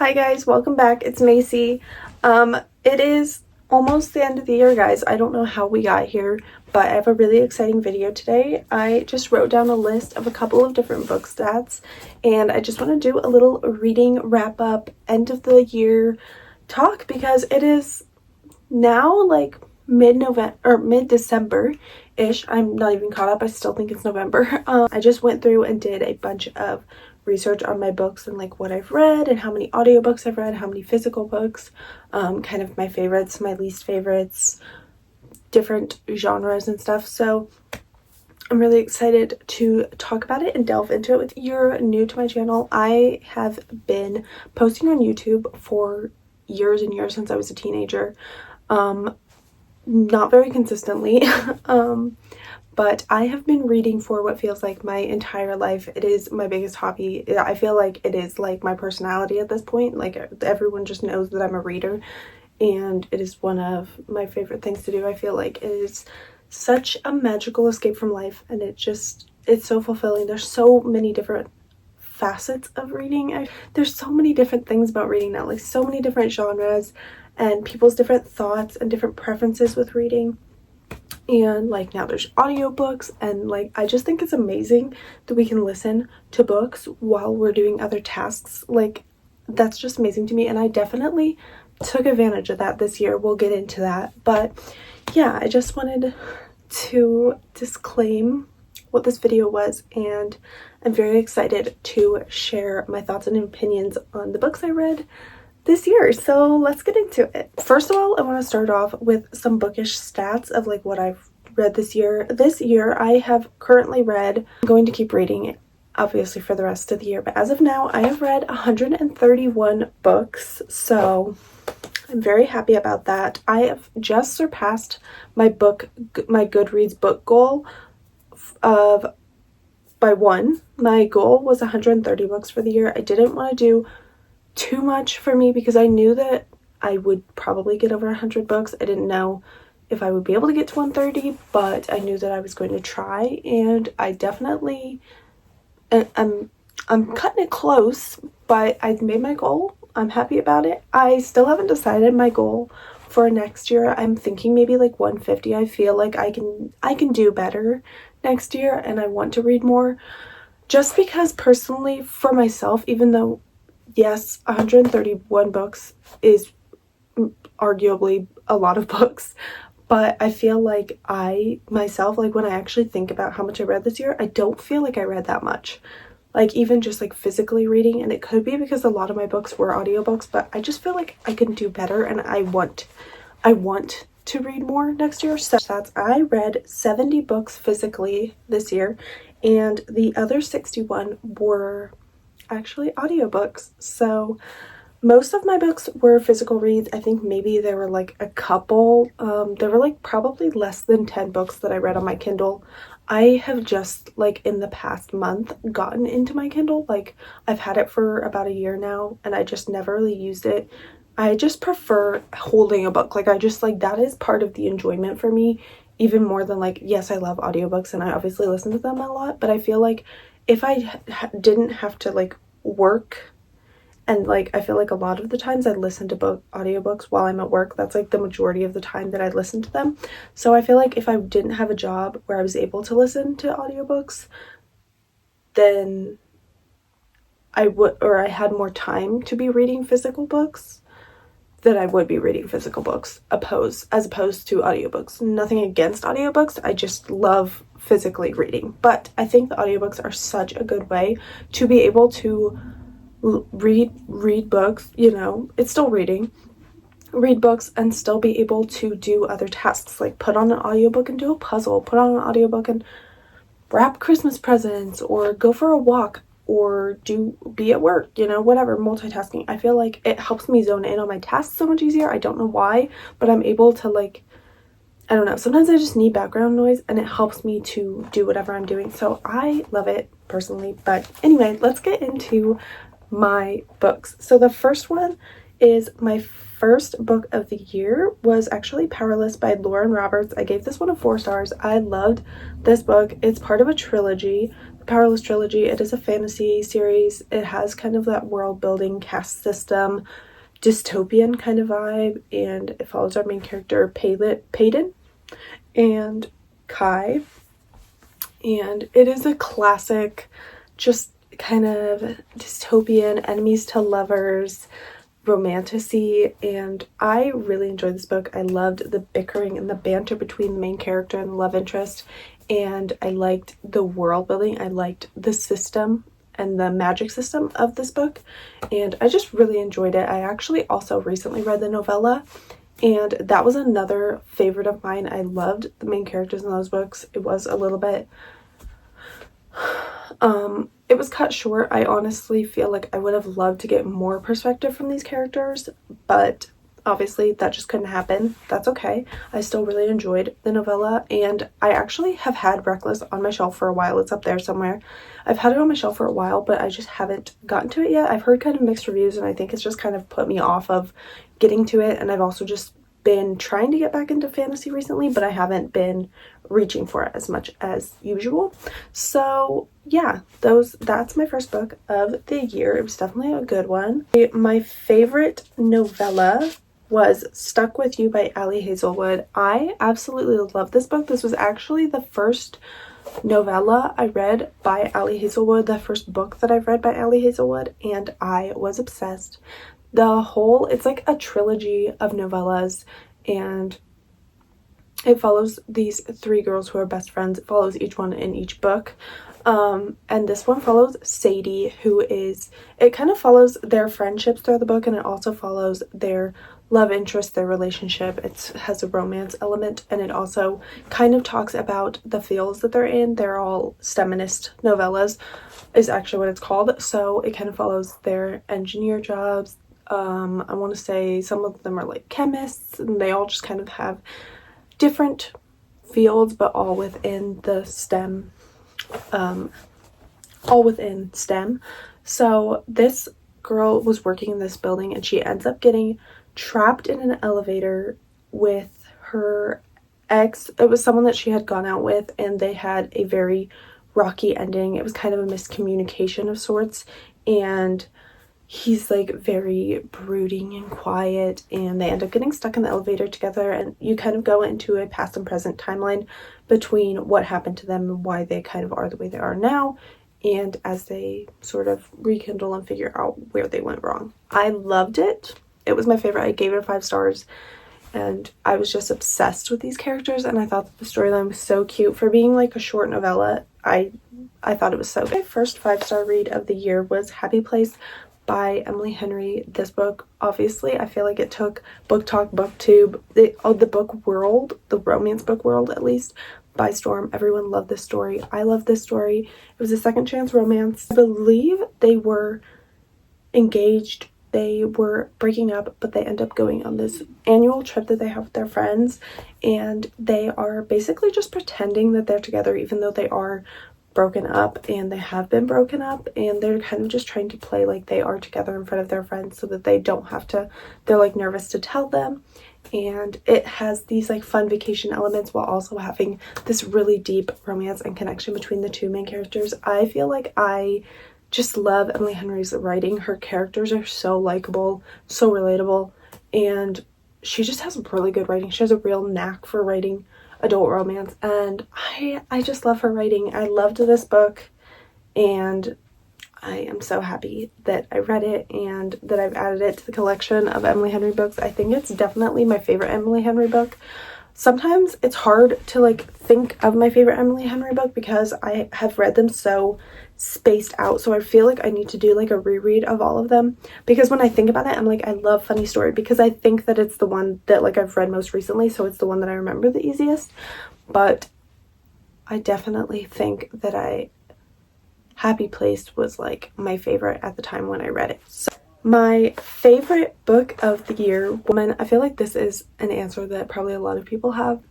Hi guys, welcome back. It's Macy. It is almost the end of the year, guys. I don't know how we got here, but I have a really exciting video today. I just wrote down a list of a couple of different book stats, and I just want to do a little reading wrap up, end of the year talk, because it is now like mid-November or mid-December-ish. I'm not even caught up. I still think it's November. I just went through and did a bunch of research on my books and like what I've read and how many audiobooks I've read, how many physical books, kind of my favorites, my least favorites, different genres and stuff. So I'm really excited to talk about it and delve into it. If you're new to my channel, I have been posting on YouTube for years and years since I was a teenager. Not very consistently, but I have been reading for what feels like my entire life. It is my biggest hobby. I feel like it is like my personality at this point. Like everyone just knows that I'm a reader, and it is one of my favorite things to do. I feel like it is such a magical escape from life, and it's so fulfilling. There's so many different facets of reading. There's so many different things about reading now, like so many different genres and people's different thoughts and different preferences with reading. And like now there's audiobooks, and like I just think it's amazing that we can listen to books while we're doing other tasks. Like that's just amazing to me, and I definitely took advantage of that this year. We'll get into that, but yeah, I just wanted to disclaim what this video was, and I'm very excited to share my thoughts and opinions on the books I read this year. So let's get into it. First of all, I want to start off with some bookish stats of like what I've read this year. This year I have currently read, I'm going to keep reading it obviously for the rest of the year, but as of now I have read 131 books, so I'm very happy about that. I have just surpassed my Goodreads book goal by one. My goal was 130 books for the year. I didn't want to do too much for me because I knew that I would probably get over 100 books. I didn't know if I would be able to get to 130, but I knew that I was going to try, and I definitely I'm cutting it close, but I made my goal. I'm happy about it. I still haven't decided my goal for next year. I'm thinking maybe like 150. I feel like I can do better next year, and I want to read more, just because personally for myself, even though yes, 131 books is arguably a lot of books, but I feel like myself, like when I actually think about how much I read this year, I don't feel like I read that much. Like even just like physically reading, and it could be because a lot of my books were audiobooks, but I just feel like I can do better, and I want to read more next year. So that's, I read 70 books physically this year, and the other 61 were actually audiobooks. So most of my books were physical reads. I think maybe there were like a couple, there were like probably less than 10 books that I read on my Kindle. I have just like in the past month gotten into my Kindle. Like I've had it for about a year now, and I just never really used it. I just prefer holding a book. Like I just like, that is part of the enjoyment for me, even more than like, yes, I love audiobooks and I obviously listen to them a lot, but I feel like if I didn't have to like work, and like I feel like a lot of the times I listen to audiobooks while I'm at work. That's like the majority of the time that I listen to them. So I feel like if I didn't have a job where I was able to listen to audiobooks, then I would, or I had more time to be reading physical books, that I would be reading physical books as opposed to audiobooks. Nothing against audiobooks, I just love physically reading. But I think the audiobooks are such a good way to be able to read books, you know, it's still reading, read books and still be able to do other tasks, like put on an audiobook and do a puzzle, put on an audiobook and wrap Christmas presents, or go for a walk, or be at work, you know, whatever, multitasking. I feel like it helps me zone in on my tasks so much easier. I don't know why, but I'm able to like, I don't know, sometimes I just need background noise and it helps me to do whatever I'm doing. So I love it personally. But anyway, let's get into my books. So the first one is my first book of the year, was actually Powerless by Lauren Roberts. I gave this one a 4 stars. I loved this book. It's part of a trilogy. Powerless trilogy. It is a fantasy series. It has kind of that world building, caste system, dystopian kind of vibe, and it follows our main character Payton and Kai, and it is a classic, just kind of dystopian, enemies to lovers romantasy, and I really enjoyed this book. I loved the bickering and the banter between the main character and the love interest, and I liked the world building. I liked the system and the magic system of this book, and I just really enjoyed it. I actually also recently read the novella, and that was another favorite of mine. I loved the main characters in those books. It was a little bit it was cut short. I honestly feel like I would have loved to get more perspective from these characters, but obviously that just couldn't happen. That's okay. I still really enjoyed the novella, and I actually have had Reckless on my shelf for a while. It's up there somewhere. I've had it on my shelf for a while, but I just haven't gotten to it yet. I've heard kind of mixed reviews, and I think it's just kind of put me off of getting to it, and I've also just been trying to get back into fantasy recently, but I haven't been reaching for it as much as usual. So yeah, that's my first book of the year. It was definitely a good one. My favorite novella was Stuck With You by Ali Hazelwood. I absolutely love this book. This was actually the first novella I read by Ali Hazelwood, the first book that I've read by Ali Hazelwood, and I was obsessed. It's like a trilogy of novellas, and it follows these three girls who are best friends. It follows each one in each book. And this one follows Sadie, it kind of follows their friendships throughout the book, and it also follows their love interest, their relationship. It has a romance element, and it also kind of talks about the fields that they're in. They're all STEMinist novellas, is actually what it's called. So it kind of follows their engineer jobs. I want to say some of them are like chemists, and they all just kind of have different fields, but all within the STEM, So this girl was working in this building, and she ends up getting trapped in an elevator with her ex. It was someone that she had gone out with, and they had a very rocky ending. It was kind of a miscommunication of sorts, and he's like very brooding and quiet, and they end up getting stuck in the elevator together, and you kind of go into a past and present timeline between what happened to them and why they kind of are the way they are now, and as they sort of rekindle and figure out where they went wrong. I loved it. It was my favorite. I gave it 5 stars, and I was just obsessed with these characters, and I thought that the storyline was so cute for being like a short novella. I thought it was so good. My first 5-star read of the year was Happy Place by Emily Henry. This book, obviously, I feel like it took Book Talk, BookTube, the book world, the romance book world at least, by storm. Everyone loved this story. I loved this story. It was a second chance romance. I believe they were engaged. They were breaking up, but they end up going on this annual trip that they have with their friends, and they are basically just pretending that they're together, even though they are broken up, and they have been broken up, and they're kind of just trying to play like they are together in front of their friends so that they don't have to, they're like nervous to tell them. And it has these like fun vacation elements while also having this really deep romance and connection between the two main characters. I feel like I just love Emily Henry's writing. Her characters are so likable, so relatable, and she just has really good writing. She has a real knack for writing adult romance, and I just love her writing. I loved this book, and I am so happy that I read it and that I've added it to the collection of Emily Henry books. I think it's definitely my favorite Emily Henry book. Sometimes it's hard to like think of my favorite Emily Henry book because I have read them so spaced out, so I feel like I need to do like a reread of all of them, because when I think about it, I'm like, I love Funny Story because I think that it's the one that like I've read most recently, so it's the one that I remember the easiest. But I definitely think that Happy Place was like my favorite at the time when I read it. So my favorite book of the year, woman, I feel like this is an answer that probably a lot of people have.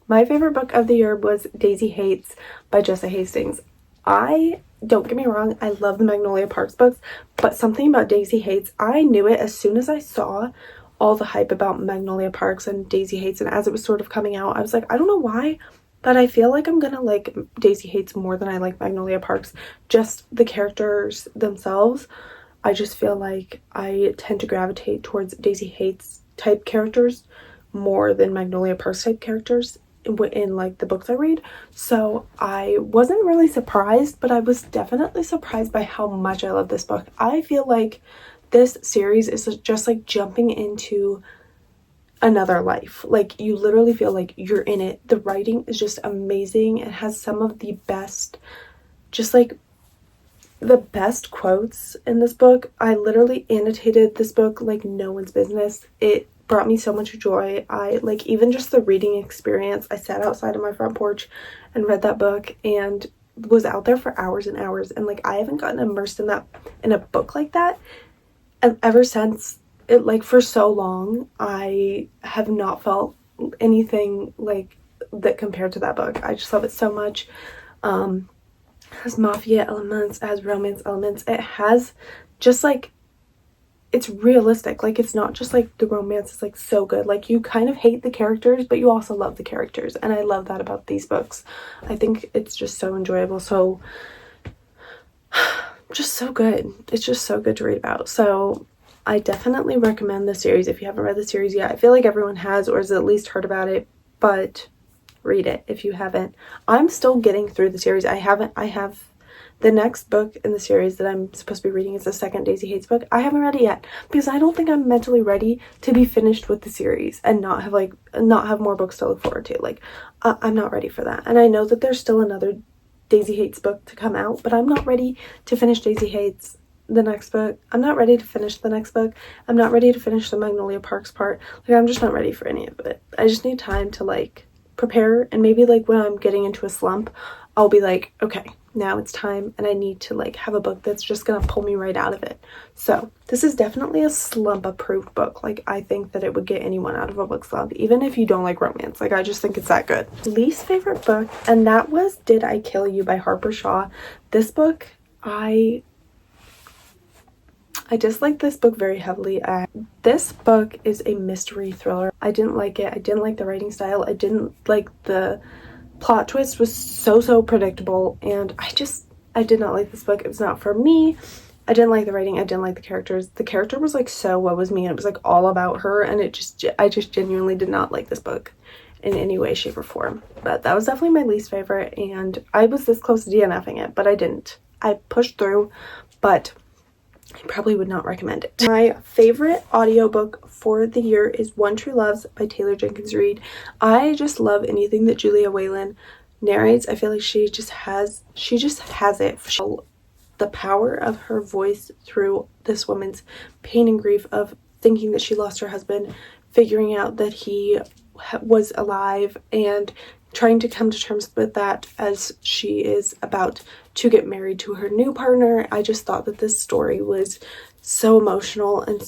My favorite book of the year was Daisy Hates by Jessa Hastings. Don't get me wrong, I love the Magnolia Parks books, but something about Daisy Hates, I knew it as soon as I saw all the hype about Magnolia Parks and Daisy Hates, and as it was sort of coming out, I was like, I don't know why, but I feel like I'm gonna like Daisy Hates more than I like Magnolia Parks. Just the characters themselves. I just feel like I tend to gravitate towards Daisy Hates type characters more than Magnolia Parks type characters in like the books I read. So I wasn't really surprised, but I was definitely surprised by how much I love this book. I feel like this series is just like jumping into another life. Like you literally feel like you're in it. The writing is just amazing. It has some of the best, just like the best quotes in this book. I literally annotated this book like no one's business. It brought me so much joy. I like even just the reading experience. I sat outside on my front porch and read that book and was out there for hours and hours, and like I haven't gotten immersed in that in a book like that, and ever since it, like for so long I have not felt anything like that compared to that book. I just love it so much. It has mafia elements, it has romance elements, it has just like, it's realistic. Like it's not just like the romance is like so good, like you kind of hate the characters but you also love the characters, and I love that about these books. I think it's just so enjoyable, so just so good. It's just so good to read about. So I definitely recommend the series if you haven't read the series yet. I feel like everyone has or has at least heard about it, but read it if you haven't. I'm still getting through the series. I have the next book in the series that I'm supposed to be reading is the second Daisy Hates book. I haven't read it yet because I don't think I'm mentally ready to be finished with the series and not have more books to look forward to. Like I'm not ready for that. And I know that there's still another Daisy Hates book to come out, but I'm not ready to finish Daisy Hates the next book. I'm not ready to finish the next book. I'm not ready to finish the Magnolia Parks part. Like I'm just not ready for any of it. I just need time to like prepare, and maybe like when I'm getting into a slump I'll be like, okay, now it's time, and I need to like have a book that's just gonna pull me right out of it. So this is definitely a slump approved book. Like I think that it would get anyone out of a book slump, even if you don't like romance. Like I just think it's that good. Least favorite book, and that was Did I Kill You by Harper Shaw. This book, I disliked this book very heavily. This book is a mystery thriller. I didn't like it. I didn't like the writing style. I didn't like the plot twist was so predictable, and I did not like this book. It was not for me. I didn't like the writing. I didn't like the characters. The character was like so woe was me, and it was like all about her, and I just genuinely did not like this book in any way, shape, or form. But that was definitely my least favorite, and I was this close to DNFing it, but I didn't. I pushed through, but I probably would not recommend it. My favorite audiobook for the year is One True Loves by Taylor Jenkins Reid. I just love anything that Julia Whelan narrates. I feel like she just has it. The power of her voice through this woman's pain and grief of thinking that she lost her husband, figuring out that he was alive, and trying to come to terms with that as she is about to get married to her new partner. I just thought that this story was so emotional and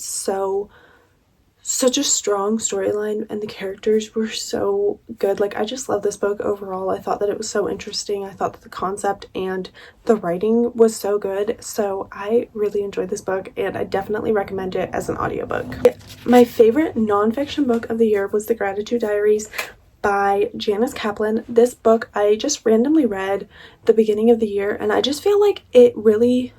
such a strong storyline, and the characters were so good. Like I just love this book overall. I thought that it was so interesting. I thought that the concept and the writing was so good. So I really enjoyed this book, and I definitely recommend it as an audiobook. My favorite nonfiction book of the year was The Gratitude Diaries by Janice Kaplan. This book I just randomly read at the beginning of the year, and I just feel like it really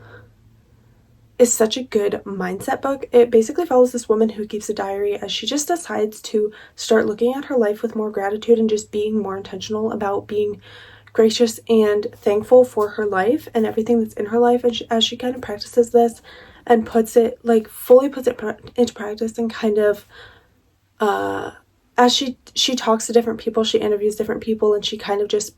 is such a good mindset book. It basically follows this woman who keeps a diary as she just decides to start looking at her life with more gratitude and just being more intentional about being gracious and thankful for her life and everything that's in her life. And as she kind of practices this and puts it into practice, and kind of as she talks to different people, she interviews different people, and she kind of just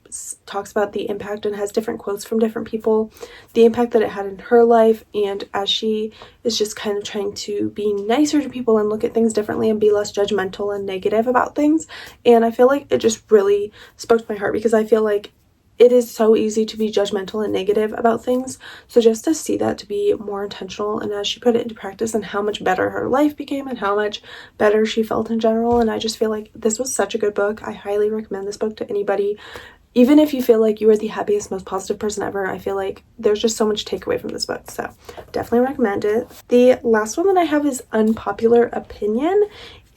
talks about the impact and has different quotes from different people, the impact that it had in her life. And as she is just kind of trying to be nicer to people and look at things differently and be less judgmental and negative about things. And I feel like it just really spoke to my heart, because I feel like it is so easy to be judgmental and negative about things. So just to see that to be more intentional, and as she put it into practice, and how much better her life became and how much better she felt in general. And I just feel like this was such a good book. I highly recommend this book to anybody. Even if you feel like you are the happiest, most positive person ever, I feel like there's just so much takeaway from this book. So definitely recommend it. The last one that I have is Unpopular Opinion,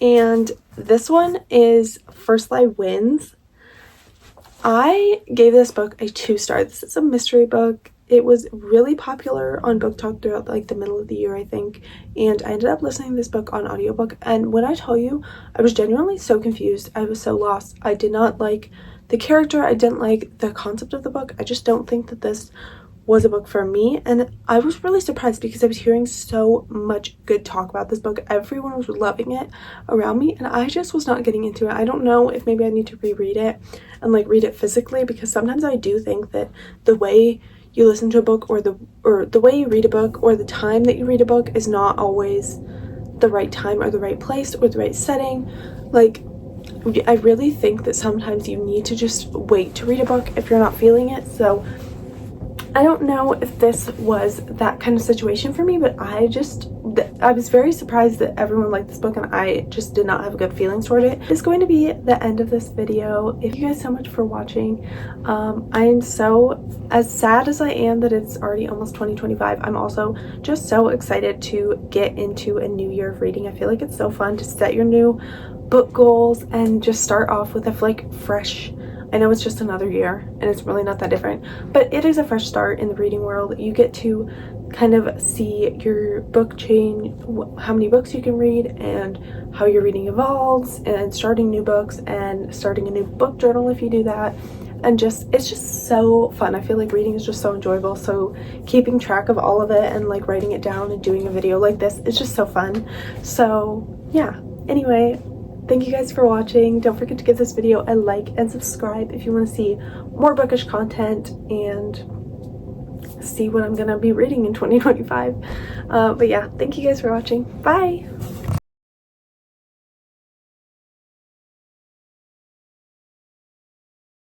and this one is First Lie Wins. I gave this book a 2-star. This is a mystery book. It was really popular on Book Talk throughout like the middle of the year, I think, and I ended up listening to this book on audiobook, and when I tell you, I was genuinely so confused. I was so lost. I did not like the character. I didn't like the concept of the book. I just don't think that this was a book for me, and I was really surprised because I was hearing so much good talk about this book. Everyone was loving it around me, and I just was not getting into it. I don't know if maybe I need to reread it and like read it physically, because sometimes I do think that the way you listen to a book or the way you read a book or the time that you read a book is not always the right time or the right place or the right setting. Like, I really think that sometimes you need to just wait to read a book if you're not feeling it. So I don't know if this was that kind of situation for me, but I was very surprised that everyone liked this book, and I just did not have good feelings toward it. It's going to be the end of this video. Thank you guys so much for watching. I am so, as sad as I am that it's already almost 2025, I'm also just so excited to get into a new year of reading. I feel like it's so fun to set your new book goals and just start off with a like fresh, I know it's just another year and it's really not that different, but it is a fresh start in the reading world. You get to kind of see your book change, how many books you can read, and how your reading evolves, and starting new books and starting a new book journal if you do that. And it's just so fun. I feel like reading is just so enjoyable, so keeping track of all of it and like writing it down and doing a video like this is just so fun. So yeah, anyway, thank you guys for watching. Don't forget to give this video a like and subscribe if you want to see more bookish content and see what I'm gonna be reading in 2025. But yeah, thank you guys for watching. Bye!